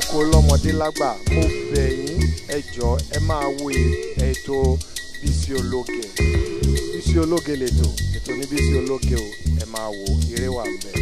lóko lọ́mọdé lágbà mo bẹ̀ yín ẹ jọ̀ọ́ ẹ máa wo ètò Bísí Ológe. Bísí Ológe lètò ètò ní Bísí Ológe o, ẹ máa wo eré wà ń bẹ̀.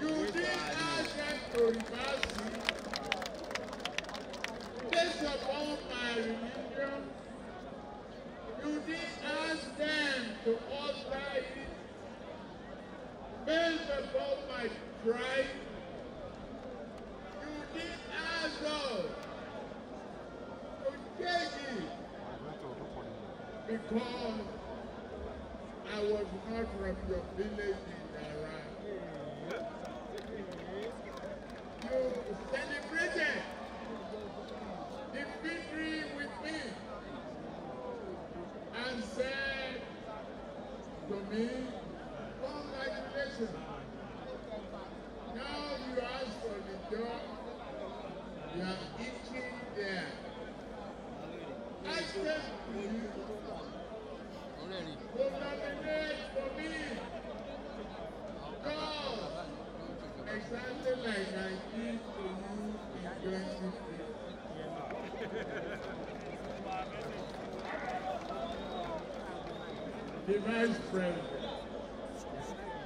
You did ask them to reverse it based upon my religion. You did ask them to alter it based upon my pride. You did ask us to change it because I was not from your village in Dara. You celebrated the victory with me and said to me, congratulations. Now you ask for the job, you are eating there. I said to you, nominate for me. God, exactly like I did to you in 2015. The Vice President.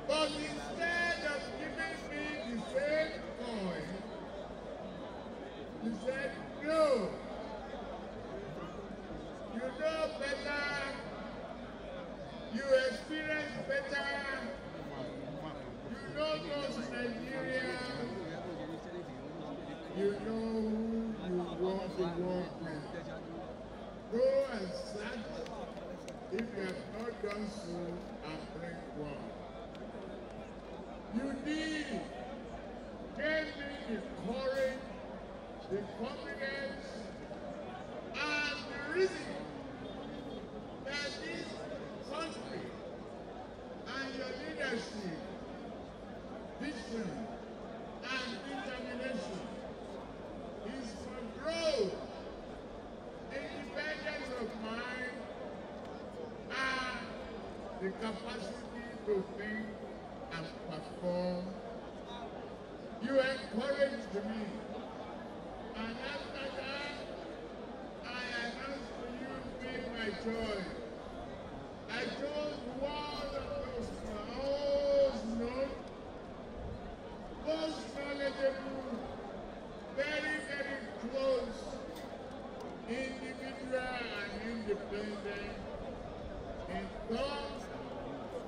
But instead of giving me the same coin, he said, no. You know better. You experience better. You know those Nigerians. You know who you want to work with. Go and search. If you have not done so, and bring one. You need gave me the courage, the confidence, and the reason that this country and your leadership, vision, and determination is for growth, independence of mind, and the capacity to think and perform. You encouraged me, and after that, I announced to you being my choice. I chose one of those most knowledgeable, very, very close, individual and independent in thought,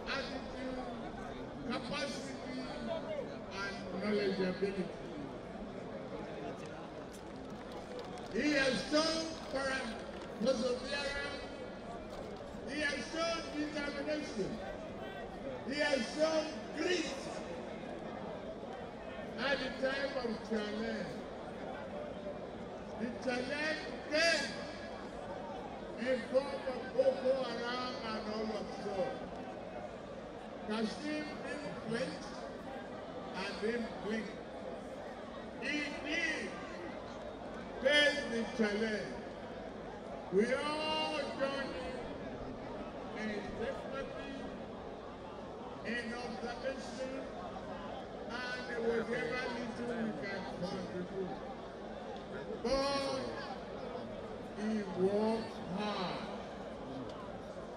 attitude, capacity, and knowledgeability. He has shown perseverance. He has shown determination. He has shown grit at the time of challenge. The challenge came in form of Boko Haram and all of so. Kashim didn't flinch and didn't blink. He did face the challenge. We all joined in sympathy, in observation, and whatever little we can contribute. But he worked hard.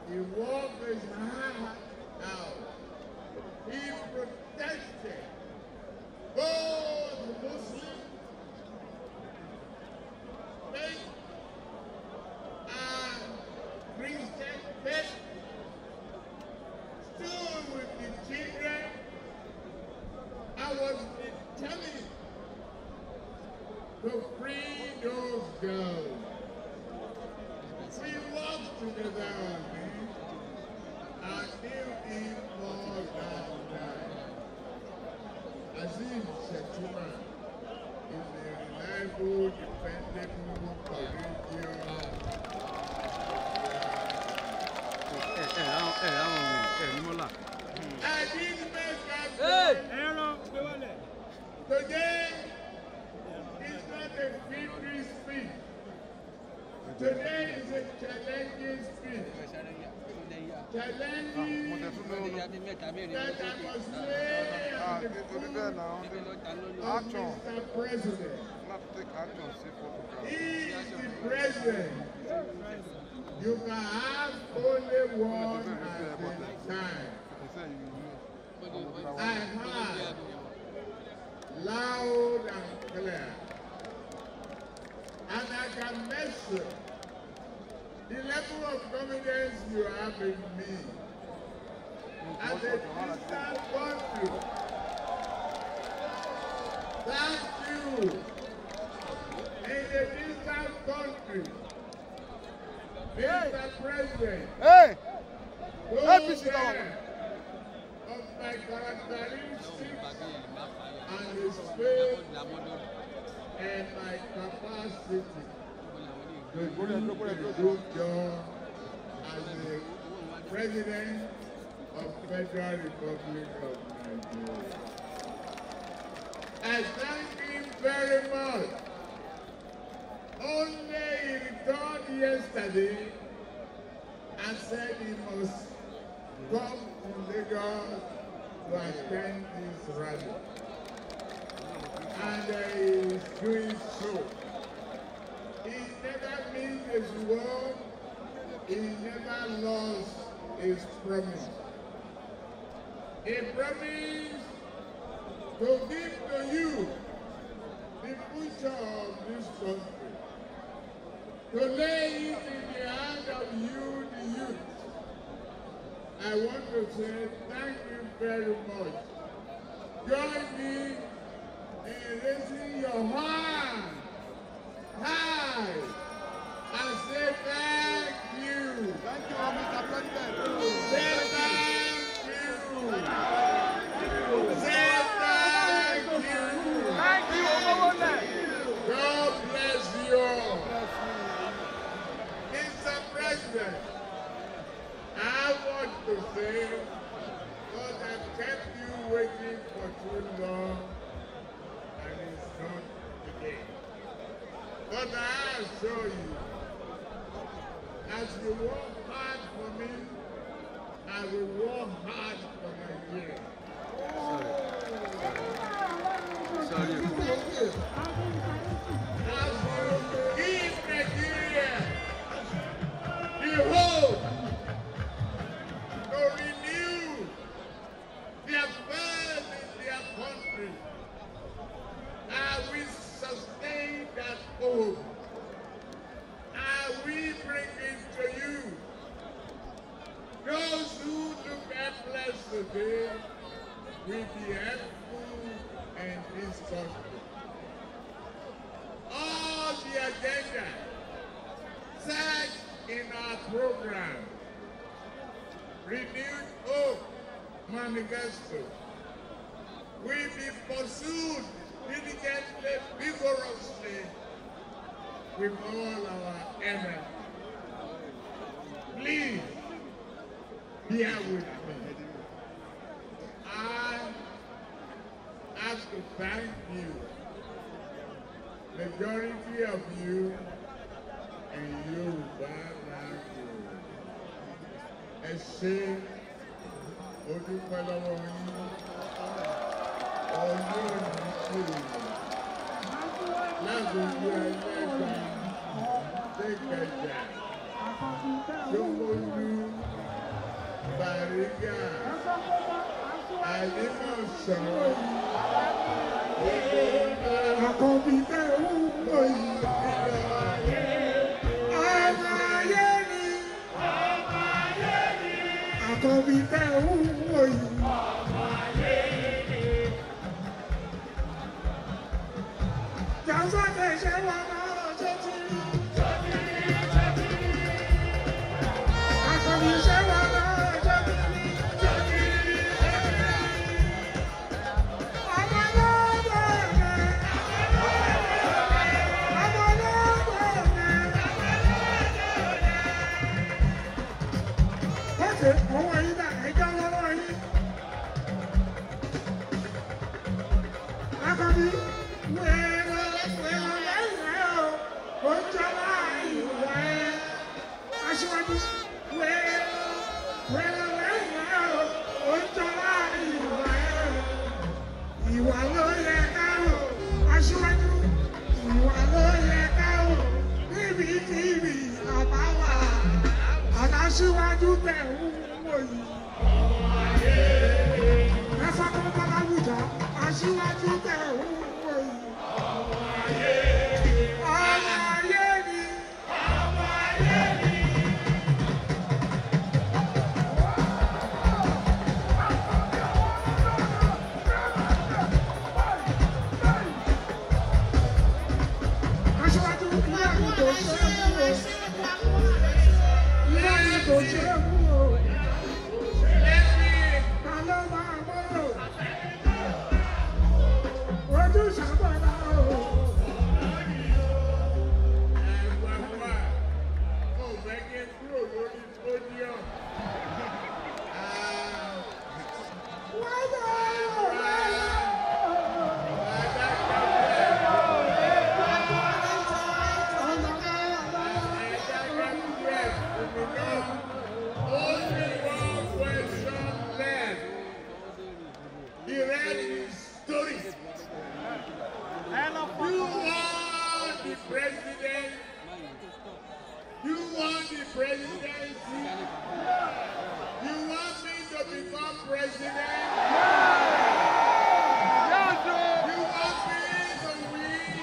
He worked his heart out. He protected both Muslim faith and Christian faith. Stood with the children. I was determined to free those girls. We walked together, and Today is not a victory speech. Today is a challenging speech. Challenging that I must lay at the foot of Mr. President. He is the president. You can have only one at a time. I heard loud and clear, and I can measure the level of confidence you have in me. As a distant country, thank you. In a distant country, Mr. President, Hey! go there of my characteristics and his faith and my capacity to do a good job as the President of Federal Republic of Nigeria. I thank him very much. Only he returned yesterday and said he must come to Lagos to attend this rally. And he is doing so. He never missed his word. He never lost his promise. He promised to give to you the future of this country, to lay it in the hand of you, the youth. I want to say thank you very much. Join me in raising your hand high and say thank you. Thank you, Mr. President. Say thank you. Say thank you. Thank you, God bless you all. Mr. President, I want to say, God has kept you waiting for too long, and it's not today. But I assure you, as you work hard for me, I will work hard for Nigeria. As you give Nigeria the hope to renew their faith in their country, I will sustain that hope. I will bring it to you. Those who look helpless today will be helpful in this country. All the agenda set in our program, Renewed Hope Manifesto, will be pursued diligently, vigorously with all our energy. Please bear with me. I have to thank you, majority of you, and Yoruba language. Ẹ ṣé, mo dúpẹ́ lọ́wọ́ yín, Ọlọ́run ṣe lágbègbè ẹlẹ́gbàá, Dékẹjà, Ṣómólú, Bàrígà, Àlímọ̀ṣọ́, Àkànbí tẹ́ ń lò yìí nílò. Ọmọ ayé ni, Àkànbí tẹ́ ń lò yìí. Jàǹsà tẹ̀ ṣe wà náà ṣe ti rí. Àkànbí ṣe wà náà ṣe ti rí. Ọmọ lọ́dọ̀ rẹ̀. Ọmọ lọ́dọ̀ Okay, ọwọ́ yín náà ẹja lọ́wọ́ yín. Akọni wẹ́ẹ́rẹ́ lẹ́yìn o, ó ń jọba ìwà ẹ̀. Aṣíwájú wẹ́ẹ́rẹ́ lẹ́yìn o, ó ń jọba ìwà ẹ̀. Ìwà ló yẹ ká o, aṣíwájú ìwà ló yẹ ká o, níbikíbi àbáwá. Aṣíwájú tẹ̀ ń wò yìí. Ẹ̀fọ́ tó bá láwùjọ, aṣíwájú tẹ̀ ń wò yìí. Ọmọ ayé ni. Ọmọ ayé ni. Aṣíwájú ilé àgùntàn ṣe é wúwo. Ilé àgùntàn ṣe é wúwo. Ta ló máa mọ́rò? Ojú ṣàgbọ́dá o. You want the presidency? You want me to become president? You want me to win?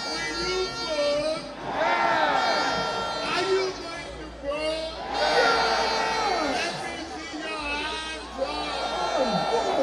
Will you vote? Are you going to vote? Let me see your hands up.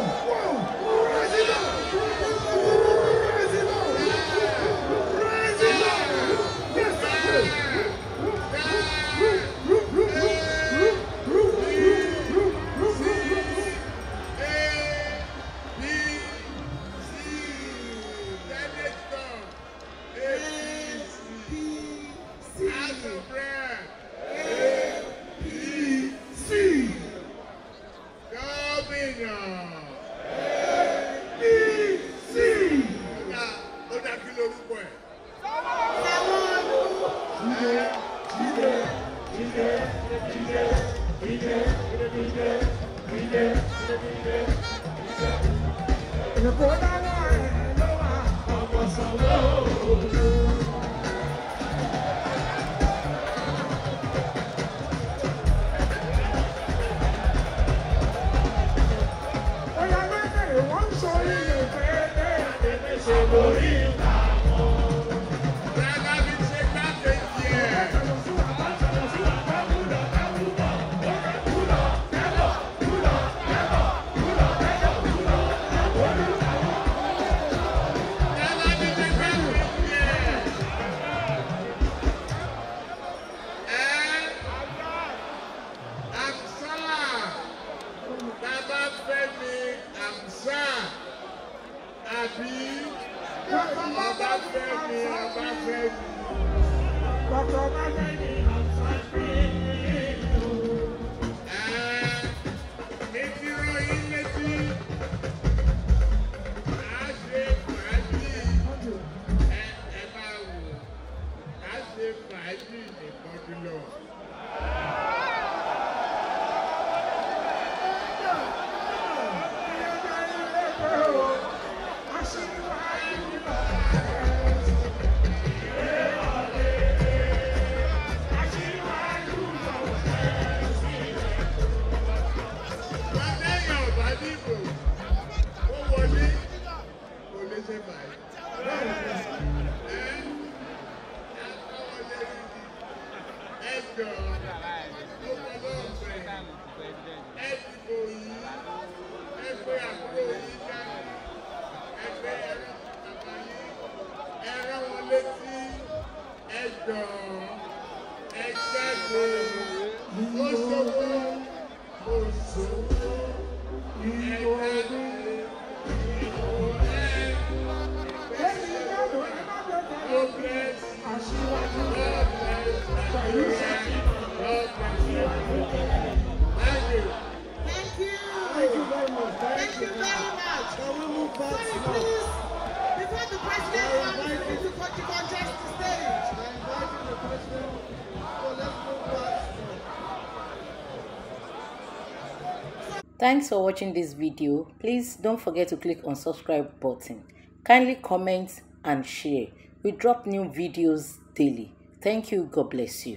Thanks for watching this video. Please don't forget to click on subscribe button. Kindly comment and share. We drop new videos daily. Thank you. God bless you.